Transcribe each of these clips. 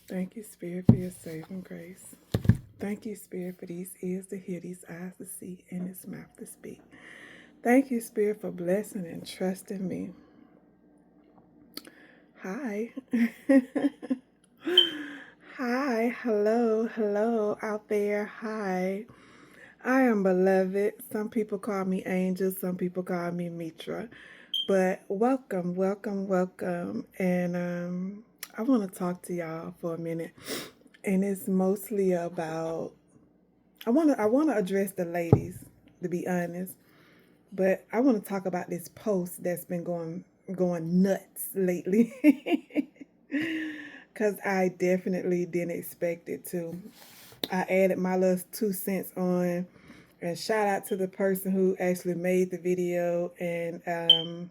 Thank you, Spirit, for your saving grace. Thank you, Spirit, for these ears to hear, these eyes to see, and this mouth to speak. Thank you, Spirit, for blessing and trusting me. Hi. Hi. Hello. Hello out there. Hi. I am beloved. Some people call me Angel. Some people call me Mitra. But welcome, welcome, welcome. And I want to talk to y'all for a minute. And it's mostly about I want to address the ladies, to be honest. But I want to talk about this post that's been going nuts lately. Cause I definitely didn't expect it to. I added my little 2 cents on, and shout out to the person who actually made the video, and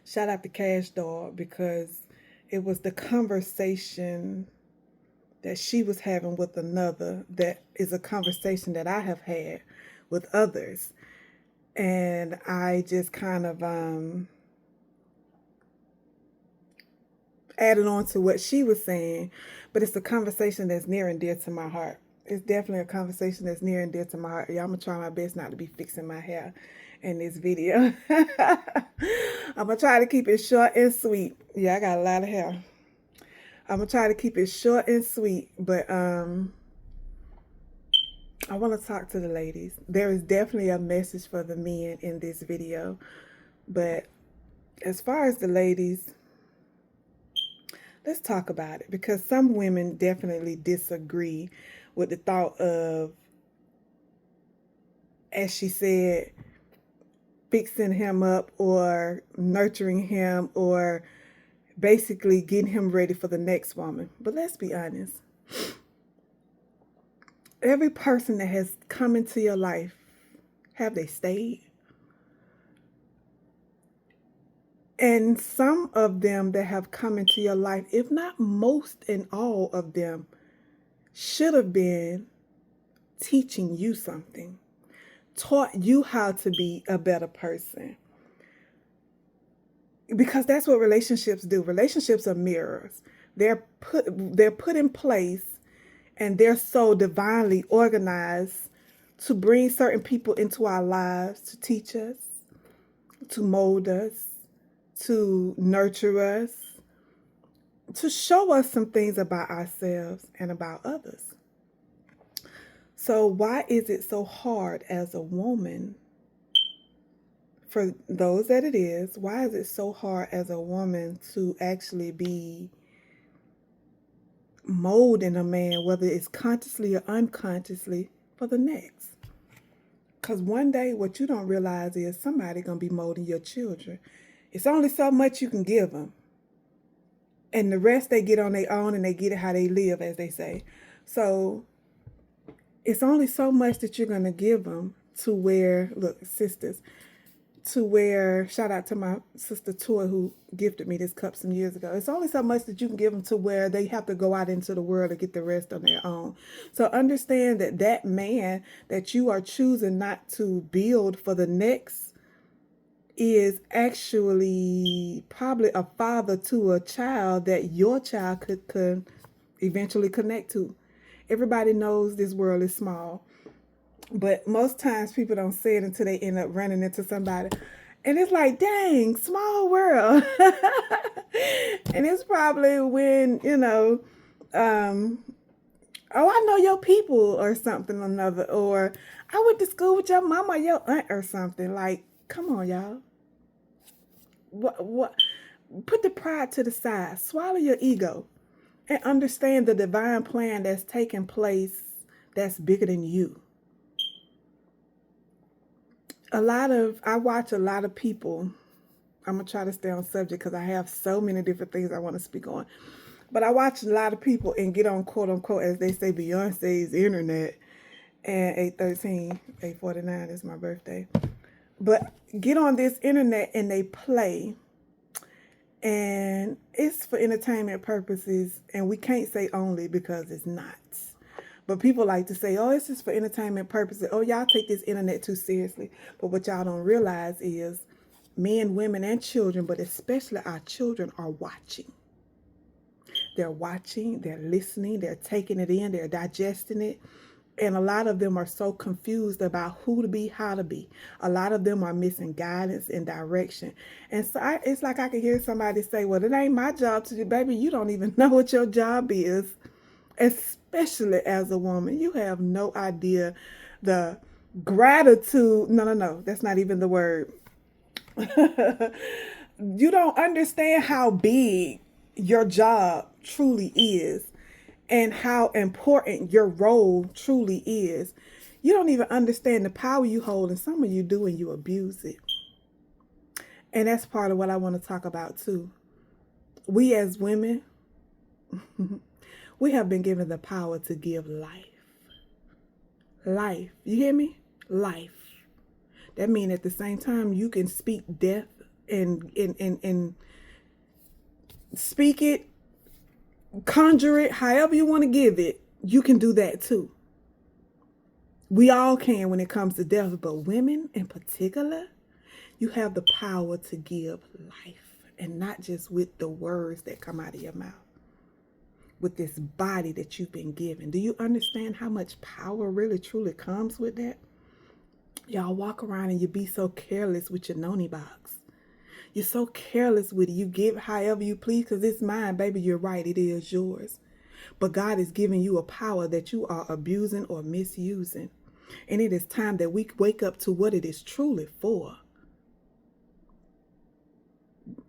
shout out to Cash Dog because it was the conversation that she was having with another that is a conversation that I have had with others. And I just kind of added on to what she was saying, but it's a conversation that's near and dear to my heart. It's definitely a conversation that's near and dear to my heart. Yeah, I'm gonna try my best not to be fixing my hair in this video. I'm gonna try to keep it short and sweet. Yeah, I got a lot of hair. I'm gonna try to keep it short and sweet, but I want to talk to the ladies. There is definitely a message for the men in this video, but as far as the ladies, let's talk about it because some women definitely disagree with the thought of, as she said, fixing him up or nurturing him or basically getting him ready for the next woman. But let's be honest. Every person that has come into your life, have they stayed? And some of them that have come into your life, if not most and all of them, should have been teaching you something, taught you how to be a better person. Because that's what relationships do. Relationships are mirrors. They're put in place, and they're so divinely organized to bring certain people into our lives to teach us, to mold us, to nurture us, to show us some things about ourselves and about others. So why is it so hard as a woman, for those that it is, why is it so hard as a woman to actually be molding a man, whether it's consciously or unconsciously, for the next? Because one day what you don't realize is somebody going to be molding your children. It's only so much you can give them. And the rest they get on their own, and they get it how they live, as they say. So it's only so much that you're going to give them, to where, look, sisters, to where, shout out to my sister Toy who gifted me this cup some years ago. It's only so much that you can give them, to where they have to go out into the world to get the rest on their own. So understand that that man that you are choosing not to build for the next is actually probably a father to a child that your child could eventually connect to. Everybody knows this world is small, but most times people don't say it until they end up running into somebody. And it's like, dang, small world. And it's probably when, oh, I know your people or something or another. Or I went to school with your mama or your aunt or something. Like, come on, y'all. What? Put the pride to the side. Swallow your ego. And understand the divine plan that's taking place that's bigger than you. I watch a lot of people. I'm going to try to stay on subject because I have so many different things I want to speak on. But I watch a lot of people and get on, quote unquote, as they say, Beyonce's internet. And 8/13, 8/49 is my birthday. But get on this internet and they play. And it's for entertainment purposes. And we can't say only, because it's not. But people like to say, oh, it's just for entertainment purposes. Oh, y'all take this internet too seriously. But what y'all don't realize is men, women, and children, but especially our children, are watching. They're watching, they're listening, they're taking it in, they're digesting it. And a lot of them are so confused about who to be, how to be. A lot of them are missing guidance and direction. And so it's like I can hear somebody say, well, it ain't my job to do. Baby, you don't even know what your job is, especially as a woman. You have no idea the gratitude. No, that's not even the word. You don't understand how big your job truly is and how important your role truly is. You don't even understand the power you hold, and some of you do, and you abuse it. And that's part of what I want to talk about too. We as women, we have been given the power to give life. Life. You hear me? Life. That means at the same time you can speak death and speak it, conjure it, however you want to give it, you can do that too. We all can when it comes to death, but women in particular, you have the power to give life, and not just with the words that come out of your mouth, with this body that you've been given. Do you understand how much power really truly comes with that? Y'all walk around and you be so careless with your noni box. You're so careless with it. You give however you please because it's mine, baby. You're right. It is yours. But God is giving you a power that you are abusing or misusing. And it is time that we wake up to what it is truly for.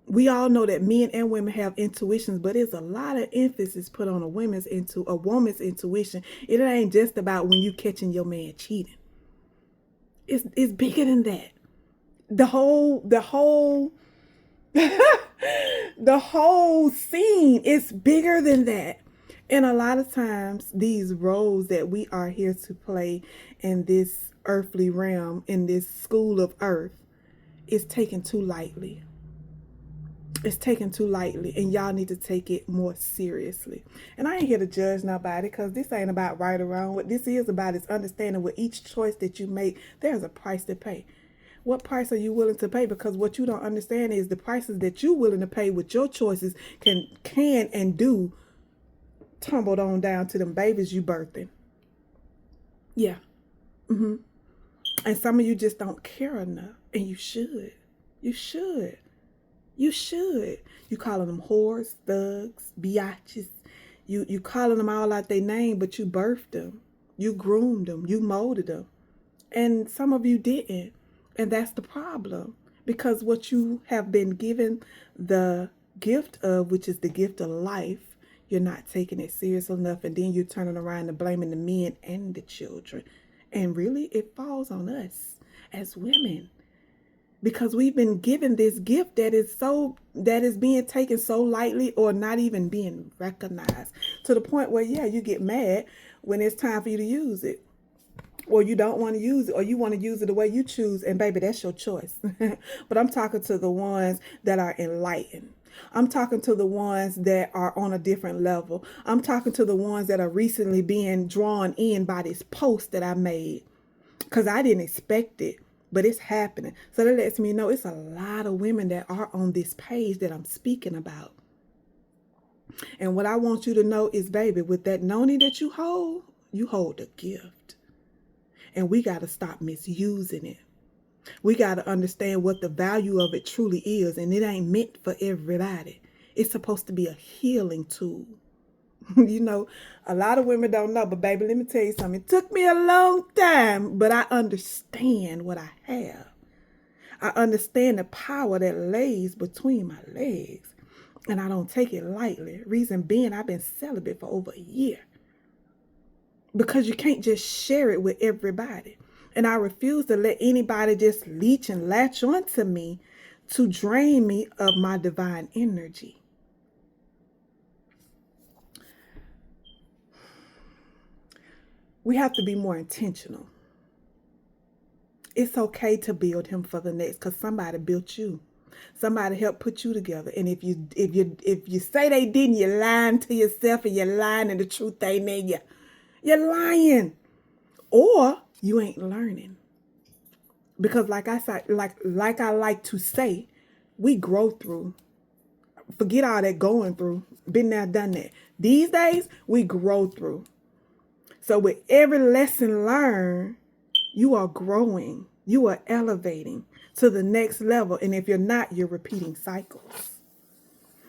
We all know that men and women have intuitions, but there's a lot of emphasis put on a woman's intuition. It ain't just about when you catching your man cheating. It's bigger than that. The whole the whole scene is bigger than that. And a lot of times these roles that we are here to play in this earthly realm, in this school of earth, is taken too lightly. It's taken too lightly, and y'all need to take it more seriously. And I ain't here to judge nobody, because this ain't about right or wrong. What this is about is understanding with each choice that you make, there's a price to pay. What price are you willing to pay? Because what you don't understand is the prices that you're willing to pay with your choices can and do tumbled on down to them babies you birthing. Yeah. And some of you just don't care enough, and you should. You should. You should. You calling them whores, thugs, biatches. You calling them all out their name, but you birthed them. You groomed them. You molded them. And some of you didn't. And that's the problem. Because what you have been given the gift of, which is the gift of life, you're not taking it serious enough. And then you're turning around and blaming the men and the children. And really, it falls on us as women. Because we've been given this gift that is being taken so lightly, or not even being recognized, to the point where, yeah, you get mad when it's time for you to use it, or you don't want to use it, or you want to use it the way you choose, and baby, that's your choice. But I'm talking to the ones that are enlightened. I'm talking to the ones that are on a different level. I'm talking to the ones that are recently being drawn in by this post that I made, because I didn't expect it. But it's happening. So that lets me know it's a lot of women that are on this page that I'm speaking about. And what I want you to know is, baby, with that noni that you hold a gift. And we got to stop misusing it. We got to understand what the value of it truly is. And it ain't meant for everybody. It's supposed to be a healing tool. You know, a lot of women don't know, but baby, let me tell you something. It took me a long time, but I understand what I have. I understand the power that lays between my legs, and I don't take it lightly. Reason being, I've been celibate for over a year, because you can't just share it with everybody. And I refuse to let anybody just leech and latch onto me to drain me of my divine energy. We have to be more intentional. It's okay to build him for the next, because somebody built you. Somebody helped put you together. And if you say they didn't, you're lying to yourself, and you're lying, and the truth ain't in you. You're lying. Or you ain't learning. Because like I like to say, we grow through Forget all that going through. Been there, done that. These days, we grow through. So with every lesson learned, you are growing. You are elevating to the next level. And if you're not, you're repeating cycles.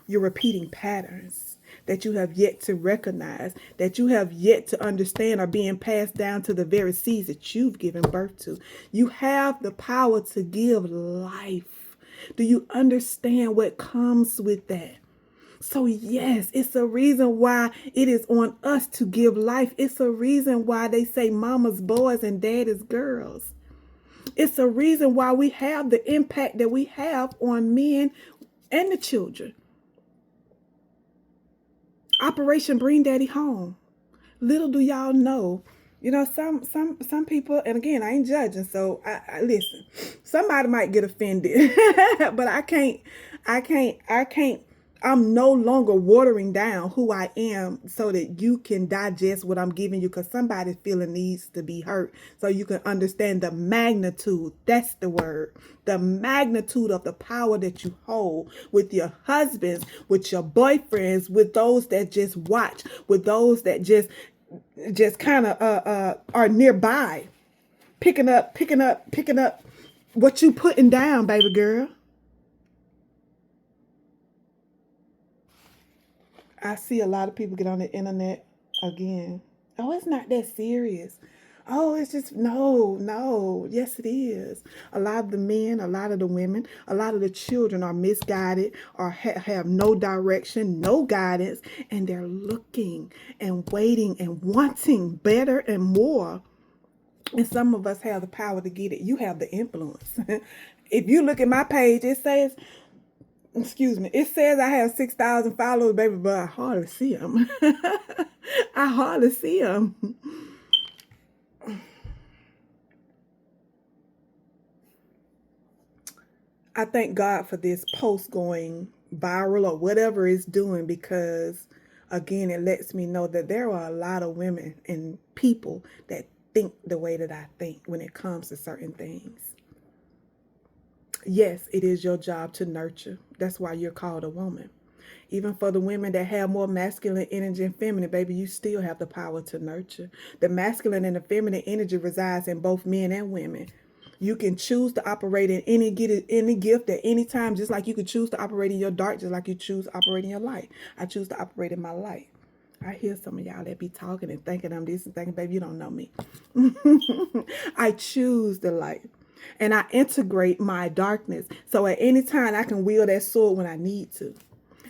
You're repeating patterns that you have yet to recognize, that you have yet to understand are being passed down to the very seeds that you've given birth to. You have the power to give life. Do you understand what comes with that? So yes, it's a reason why it is on us to give life. It's a reason why they say mama's boys and daddy's girls. It's a reason why we have the impact that we have on men and the children. Operation Bring Daddy Home. Little do y'all know, some people, and again, I ain't judging, so I listen. Somebody might get offended, but I can't. I'm no longer watering down who I am so that you can digest what I'm giving you, because somebody's feeling needs to be hurt so you can understand the magnitude. That's the word. The magnitude of the power that you hold with your husbands, with your boyfriends, with those that just watch, with those that just kind of are nearby, picking up what you putting down, baby girl. I see a lot of people get on the internet again. Oh, it's not that serious. Oh, it's just no. Yes, it is. A lot of the men, a lot of the women, a lot of the children are misguided or have no direction, no guidance, and they're looking and waiting and wanting better and more. And some of us have the power to get it. You have the influence. If you look at my page, it says, it says I have 6,000 followers, baby, but I hardly see them. I hardly see them. I thank God for this post going viral or whatever it's doing, because again, it lets me know that there are a lot of women and people that think the way that I think when it comes to certain things. Yes, it is your job to nurture. That's why you're called a woman. Even for the women that have more masculine energy and feminine, baby, you still have the power to nurture. The masculine and the feminine energy resides in both men and women. You can choose to operate in any gift at any time, just like you can choose to operate in your dark, just like you choose to operate in your light. I choose to operate in my light. I hear some of y'all that be talking and thinking I'm this and thinking, baby, you don't know me. I choose the light. And I integrate my darkness. So at any time I can wield that sword when I need to.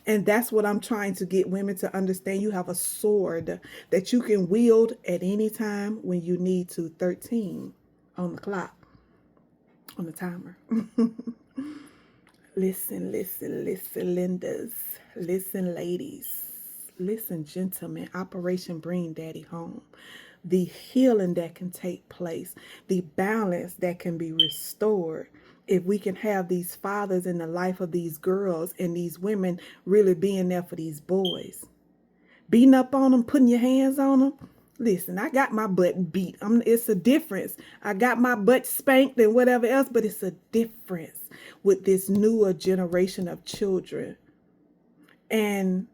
And that's what I'm trying to get women to understand. You have a sword that you can wield at any time when you need to. 13 on the clock, on the timer. Listen, Lindas. Listen, ladies. Listen, gentlemen. Operation Bring Daddy Home. The healing that can take place, the balance that can be restored if we can have these fathers in the life of these girls and these women really being there for these boys. Beating up on them, putting your hands on them. Listen, I got my butt beat. It's a difference. I got my butt spanked and whatever else, but it's a difference with this newer generation of children. And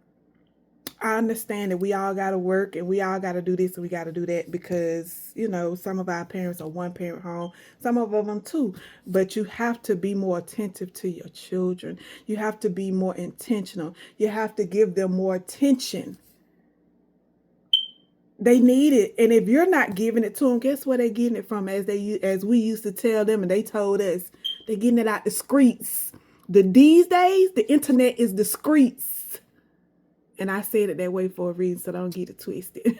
I understand that we all got to work and we all got to do this and we got to do that because, some of our parents are one parent home, some of them two. But you have to be more attentive to your children. You have to be more intentional. You have to give them more attention. They need it. And if you're not giving it to them, guess where they're getting it from? As we used to tell them and they told us, they're getting it out the streets. These days, the internet is the streets. And I said it that way for a reason, so don't get it twisted.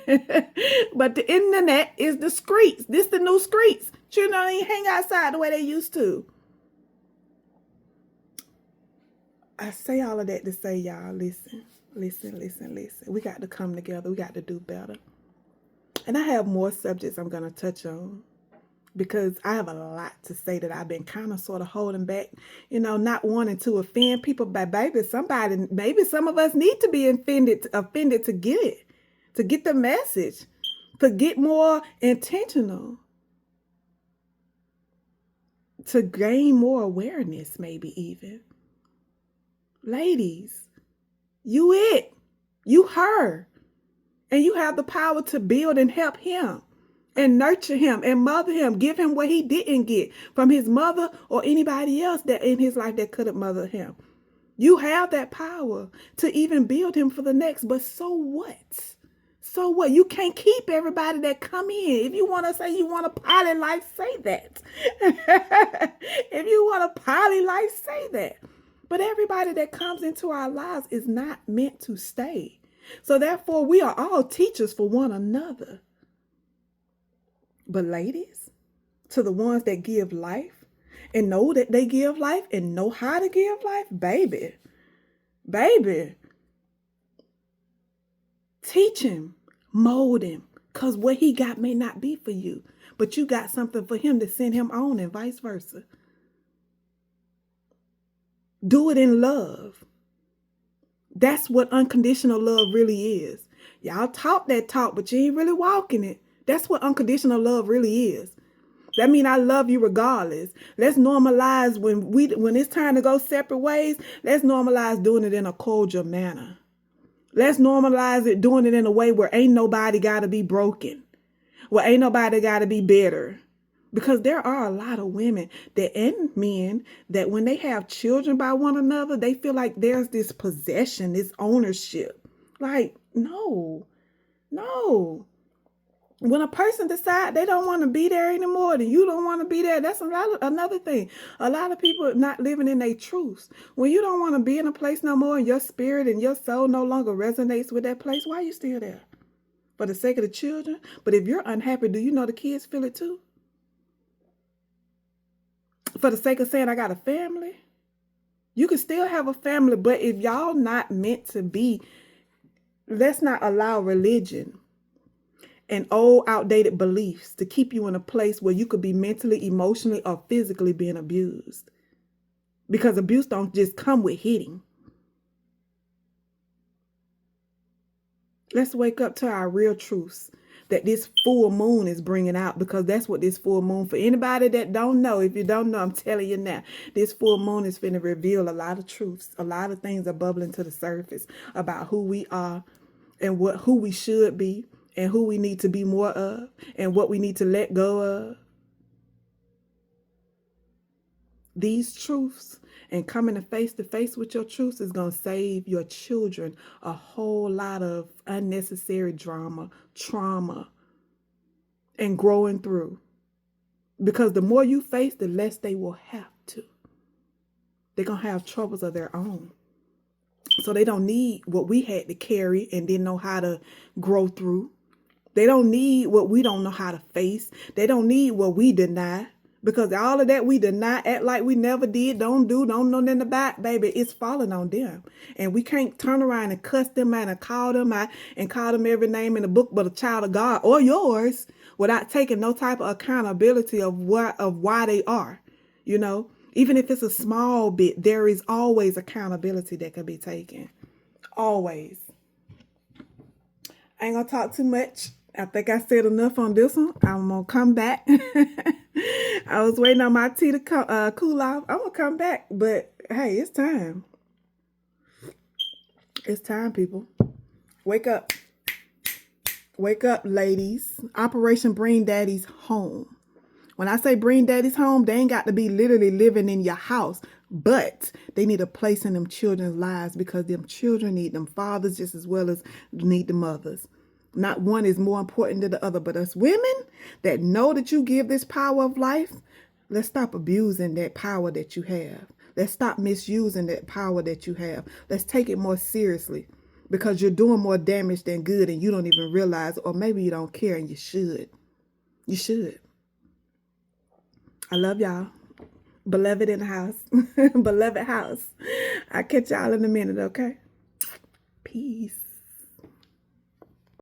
But the internet is the streets. This the new streets. Children don't even hang outside the way they used to. I say all of that to say, y'all, listen. We got to come together. We got to do better. And I have more subjects I'm going to touch on, because I have a lot to say that I've been kind of sort of holding back, not wanting to offend people. But baby, maybe some of us need to be offended to get it, to get the message, to get more intentional, to gain more awareness, maybe even. Ladies, You it. You her. And you have the power to build and help him and nurture him and mother him. Give him what he didn't get from his mother or anybody else that in his life that could have mothered him. You have that power to even build him for the next. But so what? So what? You can't keep everybody that come in. If you want to say you want a poly life, say that. If you want a poly life, say that. But everybody that comes into our lives is not meant to stay. So therefore, we are all teachers for one another. But ladies, to the ones that give life and know that they give life and know how to give life, baby, teach him, mold him, because what he got may not be for you, but you got something for him to send him on and vice versa. Do it in love. That's what unconditional love really is. Y'all talk that talk, but you ain't really walking it. That's what unconditional love really is. That means I love you regardless. Let's normalize when it's time to go separate ways, let's normalize doing it in a cordial manner. Let's normalize it doing it in a way where ain't nobody got to be broken. Where ain't nobody got to be bitter. Because there are a lot of women and men that when they have children by one another, they feel like there's this possession, this ownership. Like, no. When a person decides they don't want to be there anymore, then you don't want to be there. That's another thing. A lot of people are not living in their truths. When you don't want to be in a place no more and your spirit and your soul no longer resonates with that place, why are you still there? For the sake of the children? But if you're unhappy, do you know the kids feel it too? For the sake of saying I got a family? You can still have a family, but if y'all not meant to be, let's not allow religion and old outdated beliefs to keep you in a place where you could be mentally, emotionally, or physically being abused. Because abuse don't just come with hitting. Let's wake up to our real truths that this full moon is bringing out, because that's what this full moon, for anybody that don't know, if you don't know, I'm telling you now, this full moon is finna reveal a lot of truths. A lot of things are bubbling to the surface about who we are and who we should be and who we need to be more of and what we need to let go of. These truths and coming face to face with your truths is going to save your children a whole lot of unnecessary drama, trauma, and growing through. Because the more you face, the less they will have to. They're going to have troubles of their own. So they don't need what we had to carry and didn't know how to grow through. They don't need what we don't know how to face. They don't need what we deny. Because all of that we deny, act like we never did, don't know nothing about, baby, it's falling on them. And we can't turn around and cuss them out and call them out and call them every name in the book but a child of God or yours without taking no type of accountability of why they are. You know, even if it's a small bit, there is always accountability that can be taken. Always. I ain't gonna talk too much. I think I said enough on this one. I'm going to come back. I was waiting on my tea to cool off. I'm going to come back. But, hey, it's time. It's time, people. Wake up. Wake up, ladies. Operation Bring Daddy's Home. When I say bring daddy's home, they ain't got to be literally living in your house. But they need a place in them children's lives because them children need them fathers just as well as need the mothers. Not one is more important than the other, but us women that know that you give this power of life, let's stop abusing that power that you have. Let's stop misusing that power that you have. Let's take it more seriously because you're doing more damage than good and you don't even realize, or maybe you don't care and you should. You should. I love y'all. Beloved in the house. Beloved house. I'll catch y'all in a minute, okay? Peace.